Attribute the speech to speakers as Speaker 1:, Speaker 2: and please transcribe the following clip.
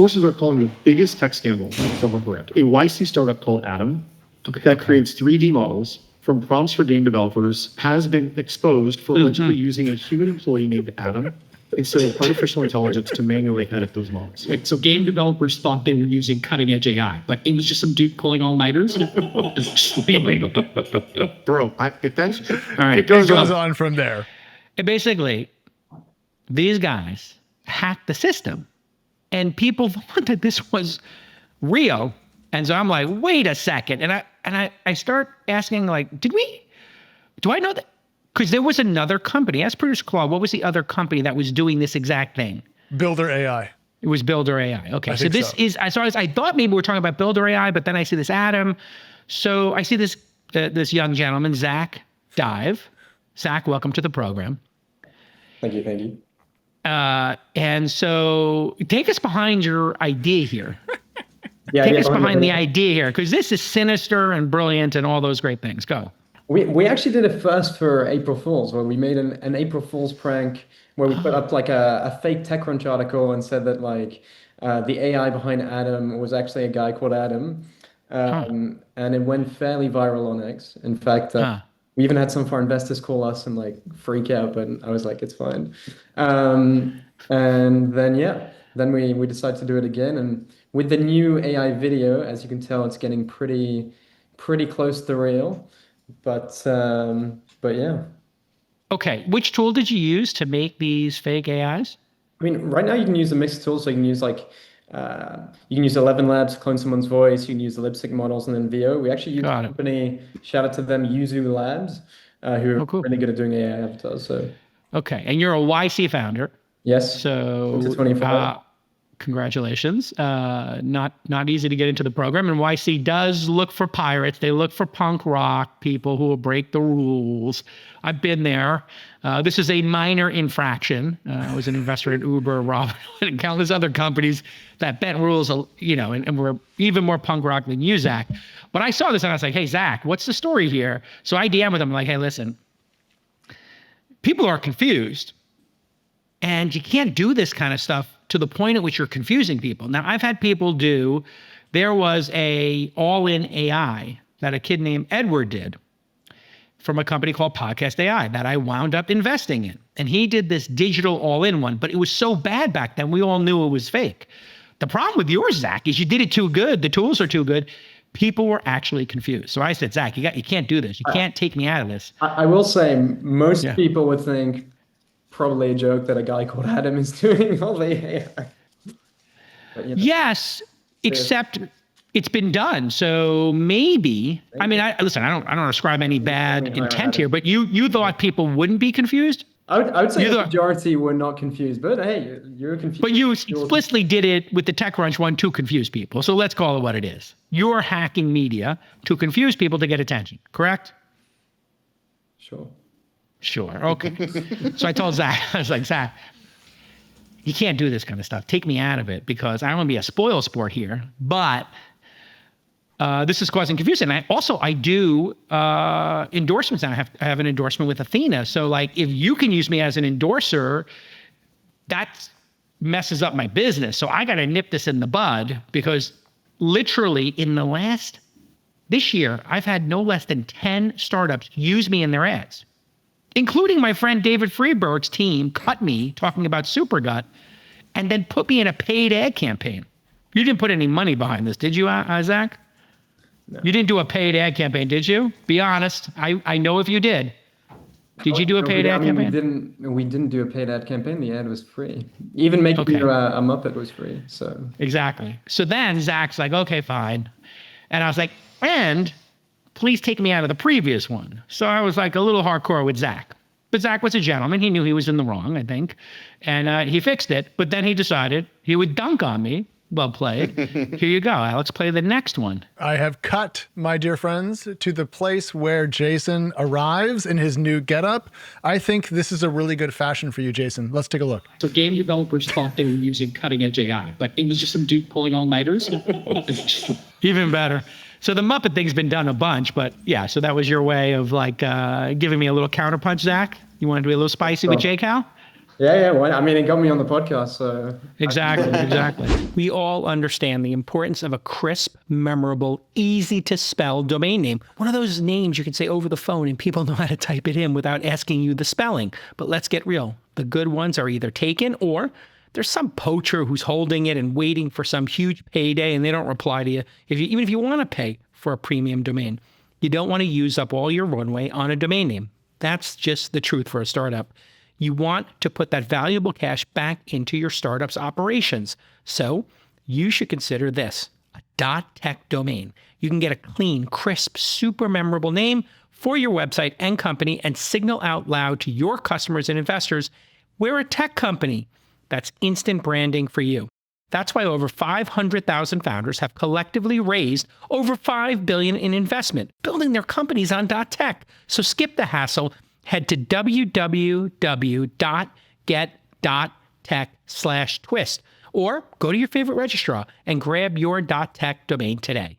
Speaker 1: Sources are calling the biggest tech scandal ever correct. A YC startup called Atom that creates 3D models from prompts for game developers has been exposed for allegedly using a human employee named Adam instead of artificial intelligence to manually edit those models.
Speaker 2: Right, so game developers thought they were using cutting edge AI, but it was just some dude pulling all-nighters.
Speaker 1: Bro, if that's...
Speaker 2: All right.
Speaker 3: It goes on from there.
Speaker 2: And basically, these guys hacked the system, and people thought that this was real. And so I'm like, wait a second. And I start asking, like, do I know that? Because there was another company, as producer Claude, what was the other company that was doing this exact thing?
Speaker 3: Builder AI.
Speaker 2: It was Builder AI. Okay, so this
Speaker 3: so.
Speaker 2: is, as far as I thought maybe we were talking about Builder AI, but then I see this Adam. So I see this this young gentleman, Zach Dive. Zach, welcome to the program.
Speaker 4: Thank you.
Speaker 2: And so take us behind your idea here.
Speaker 4: Take
Speaker 2: us behind the idea here, because this is sinister and brilliant and all those great things. Go.
Speaker 4: We actually did it first for April Fools, where we made an April Fools prank where we put up like a fake TechCrunch article and said that like the AI behind Adam was actually a guy called Adam. And it went fairly viral on X. In fact, we even had some of our investors call us and like freak out, but I was like, it's fine. And then we decided to do it again. And with the new AI video, as you can tell, it's getting pretty close to real. But yeah.
Speaker 2: Okay, which tool did you use to make these fake AIs?
Speaker 4: I mean, right now you can use a mixed tool, so you can use like you can use 11 Labs to clone someone's voice. You can use the lip sync models and then VO. We actually use a company. Shout out to them, Yuzu Labs, who are really good at doing AI avatars. So
Speaker 2: okay, and you're a YC founder.
Speaker 4: Yes.
Speaker 2: So
Speaker 4: 24.
Speaker 2: Congratulations. Not easy to get into the program. And YC does look for pirates. They look for punk rock people who will break the rules. I've been there. This is a minor infraction. I was an investor in Uber, Robinhood, and countless other companies that bent rules, and were even more punk rock than you, Zach. But I saw this and I was like, hey, Zach, what's the story here? So I DM with him like, hey, listen, people are confused. And you can't do this kind of stuff to the point at which you're confusing people. Now, I've had people there was a all-in AI that a kid named Edward did from a company called Podcast AI that I wound up investing in. And he did this digital all-in one, but it was so bad back then, we all knew it was fake. The problem with yours, Zach, is you did it too good. The tools are too good. People were actually confused. So I said, Zach, you can't do this. You can't take me out of this.
Speaker 4: I will say most people would think, probably a joke that a guy called Adam is doing all the AI. But,
Speaker 2: yes, except it's been done. So maybe. I mean, I don't ascribe any bad intent here, but you thought people wouldn't be confused?
Speaker 4: I would say the majority were not confused, but hey, you're confused.
Speaker 2: But you explicitly did it with the TechCrunch one to confuse people. So let's call it what it is. You're hacking media to confuse people to get attention, correct? Sure. Okay. So I told Zach, I was like, Zach, you can't do this kind of stuff. Take me out of it because I don't want to be a spoil sport here. But this is causing confusion. I do endorsements now. I have an endorsement with Athena. So like, if you can use me as an endorser, that messes up my business. So I got to nip this in the bud because literally this year, I've had no less than 10 startups use me in their ads, including my friend David Friedberg's team cut me talking about Supergut and then put me in a paid ad campaign. You didn't put any money behind this, did you, Zach? No. You didn't do a paid ad campaign, did you? Be honest. I know if you did. Did you do a paid ad campaign?
Speaker 4: We didn't do a paid ad campaign. The ad was free. Even making you a Muppet was free. So
Speaker 2: exactly. So then Zach's like, okay, fine. And I was like, and please take me out of the previous one. So I was like a little hardcore with Zach. But Zach was a gentleman. He knew he was in the wrong, I think. And he fixed it. But then he decided he would dunk on me. Well played. Here you go, Alex. Play the next one.
Speaker 3: I have cut, my dear friends, to the place where Jason arrives in his new getup. I think this is a really good fashion for you, Jason. Let's take a look.
Speaker 2: So game developers thought they were using cutting edge AI, but it was just some dude pulling all-nighters. Even better. So the Muppet thing's been done a bunch, but yeah, so that was your way of like giving me a little counterpunch, Zach? You wanted to be a little spicy with J-Cal?
Speaker 4: Yeah. Well, I mean, it got me on the podcast, so
Speaker 2: Exactly. We all understand the importance of a crisp, memorable, easy to spell domain name. One of those names you can say over the phone and people know how to type it in without asking you the spelling. But let's get real. The good ones are either taken or there's some poacher who's holding it and waiting for some huge payday and they don't reply to you. Even if you want to pay for a premium domain, you don't want to use up all your runway on a domain name. That's just the truth for a startup. You want to put that valuable cash back into your startup's operations. So you should consider this, a .tech domain. You can get a clean, crisp, super memorable name for your website and company and signal out loud to your customers and investors, we're a tech company. That's instant branding for you. That's why over 500,000 founders have collectively raised over $5 billion in investment, building their companies on .tech. So skip the hassle. Head to www.get.tech/twist or go to your favorite registrar and grab your .tech domain today.